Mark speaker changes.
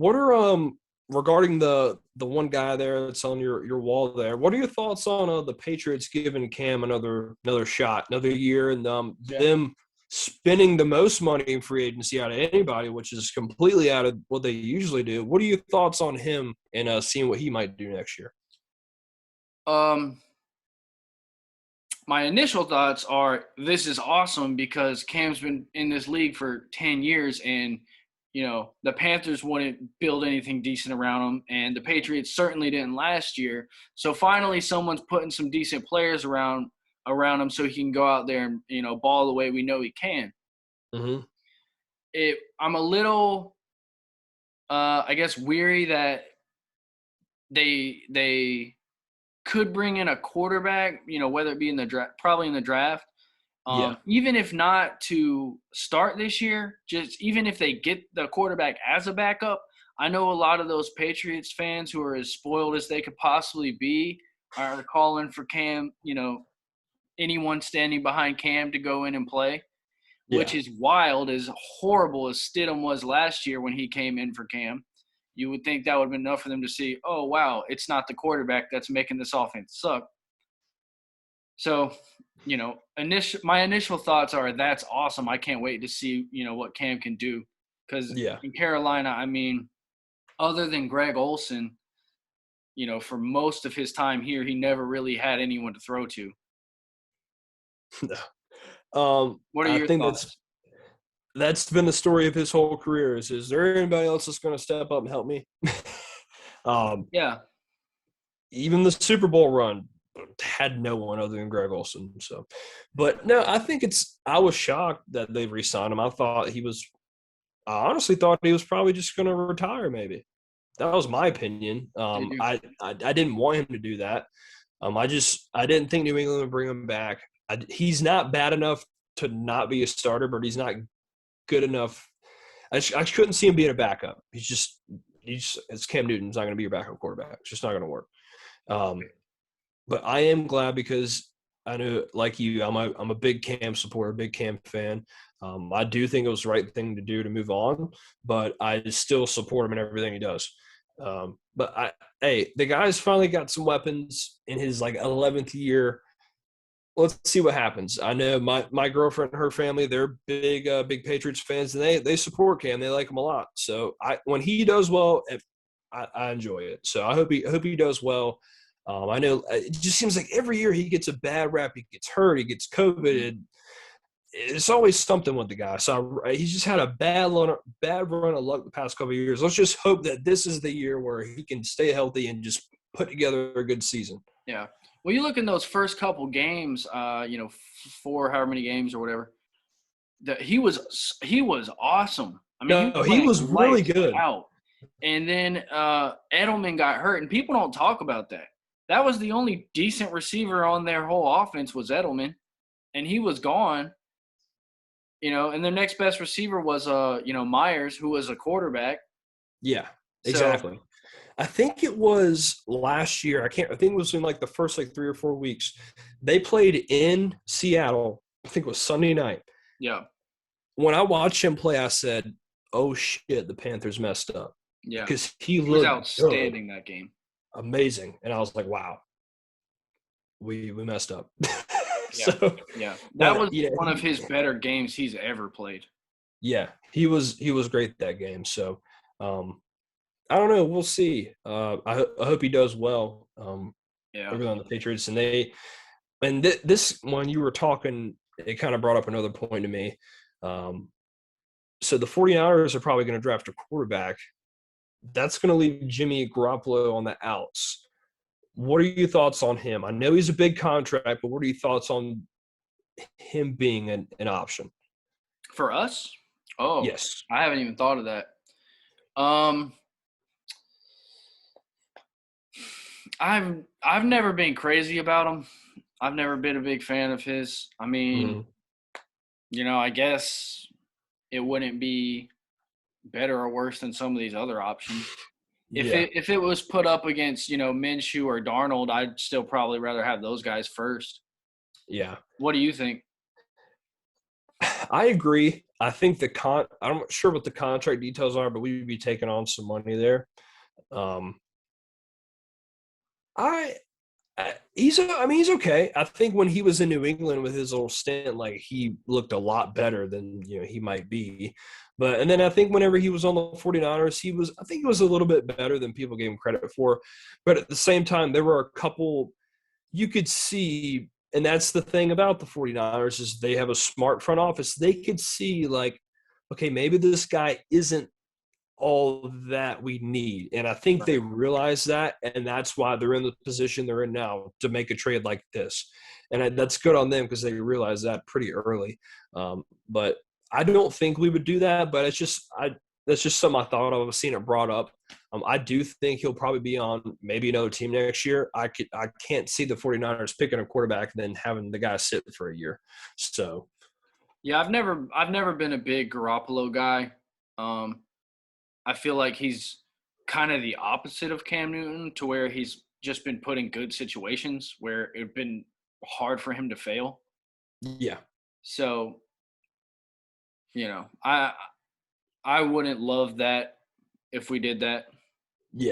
Speaker 1: What are regarding the one guy there that's on your wall there? What are your thoughts on the Patriots giving Cam another shot, another year, and them spending the most money in free agency out of anybody, which is completely out of what they usually do? What are your thoughts on him and seeing what he might do next year?
Speaker 2: My initial thoughts are this is awesome because Cam's been in this league for 10 years and the Panthers wouldn't build anything decent around him, and the Patriots certainly didn't last year. So finally someone's putting some decent players around him so he can go out there and, ball the way we know he can.
Speaker 1: Mm-hmm.
Speaker 2: I'm a little I guess weary that they could bring in a quarterback, whether it be in the draft, probably in the draft.
Speaker 1: Yeah.
Speaker 2: Even if not to start this year, just even if they get the quarterback as a backup, I know a lot of those Patriots fans who are as spoiled as they could possibly be are calling for Cam, anyone standing behind Cam to go in and play, which
Speaker 1: Yeah.
Speaker 2: is wild, as horrible as Stidham was last year when he came in for Cam. You would think that would have been enough for them to see, oh, wow, it's not the quarterback that's making this offense suck. So, my initial thoughts are that's awesome. I can't wait to see, what Cam can do. Because
Speaker 1: Yeah.
Speaker 2: in Carolina, I mean, other than Greg Olsen, for most of his time here, he never really had anyone to throw to. What are
Speaker 1: I
Speaker 2: your
Speaker 1: think
Speaker 2: thoughts?
Speaker 1: that's been the story of his whole career. Is there anybody else that's going to step up and help me?
Speaker 2: Yeah.
Speaker 1: Even the Super Bowl run had no one other than Greg Olsen. So, but no, I think I was shocked that they re-signed him. I honestly thought he was probably just going to retire. Maybe that was my opinion.
Speaker 2: Did you?
Speaker 1: I didn't want him to do that. I didn't think New England would bring him back. He's not bad enough to not be a starter, but he's not good enough. I couldn't see him being a backup. It's Cam Newton's not going to be your backup quarterback. It's just not going to work. But I am glad because I know, like you, I'm a big Cam supporter, big Cam fan. I do think it was the right thing to do to move on, but I still support him in everything he does. Hey, the guy's finally got some weapons in his 11th year. Let's see what happens. I know my girlfriend and her family, they're big Patriots fans, and they support Cam. They like him a lot. So when he does well, I enjoy it. So I hope he does well. I know it just seems like every year he gets a bad rap. He gets hurt. He gets COVID. It's always something with the guy. So he's just had a bad run of luck the past couple of years. Let's just hope that this is the year where he can stay healthy and just put together a good season.
Speaker 2: Yeah. Well, you look in those first couple games, for however many games or whatever, he was awesome. I mean,
Speaker 1: he was really good.
Speaker 2: Out. And then Edelman got hurt, and people don't talk about that. That was the only decent receiver on their whole offense was Edelman, and he was gone. And their next best receiver was Myers, who was a quarterback.
Speaker 1: Yeah, exactly. So, I think it was last year. I think it was in the first 3 or 4 weeks. They played in Seattle. I think it was Sunday night.
Speaker 2: Yeah.
Speaker 1: When I watched him play, I said, "Oh shit, the Panthers messed up."
Speaker 2: Yeah.
Speaker 1: Because he
Speaker 2: was outstanding that game.
Speaker 1: Amazing. And I was like, wow, we messed up.
Speaker 2: Yeah. That was one of his better games he's ever played.
Speaker 1: Yeah, he was great that game. So I don't know. We'll see. I hope he does well. Over on the Patriots, and this one you were talking, it kind of brought up another point to me. So the 49ers are probably going to draft a quarterback. That's going to leave Jimmy Garoppolo on the outs. What are your thoughts on him? I know he's a big contract, but what are your thoughts on him being an option?
Speaker 2: For us? Oh,
Speaker 1: yes.
Speaker 2: I haven't even thought of that. I've never been crazy about him. I've never been a big fan of his. I mean, I guess it wouldn't be better or worse than some of these other options. If it was put up against, Minshew or Darnold, I'd still probably rather have those guys first.
Speaker 1: Yeah.
Speaker 2: What do you think?
Speaker 1: I agree. I think I'm not sure what the contract details are, but we'd be taking on some money there. Um, I I mean, he's okay. I think when he was in New England with his little stint, like he looked a lot better than he might be. But and then I think whenever he was on the 49ers, I think he was a little bit better than people gave him credit for. But at the same time, there were a couple you could see, and that's the thing about the 49ers is they have a smart front office. They could see like, okay, maybe this guy isn't all that we need. And I think they
Speaker 2: Right.
Speaker 1: realize that, and that's why they're in the position they're in now to make a trade like this. And that's good on them because they realize that pretty early. But I don't think we would do that, but that's just something I thought of. I've seen it brought up. I do think he'll probably be on maybe another team next year. I can't see the 49ers picking a quarterback and then having the guy sit for a year. So
Speaker 2: Yeah, I've never been a big Garoppolo guy. Um, I feel like he's kind of the opposite of Cam Newton, to where he's just been put in good situations where it'd been hard for him to fail.
Speaker 1: yeah,
Speaker 2: So, I wouldn't love that if we did that.
Speaker 1: yeah.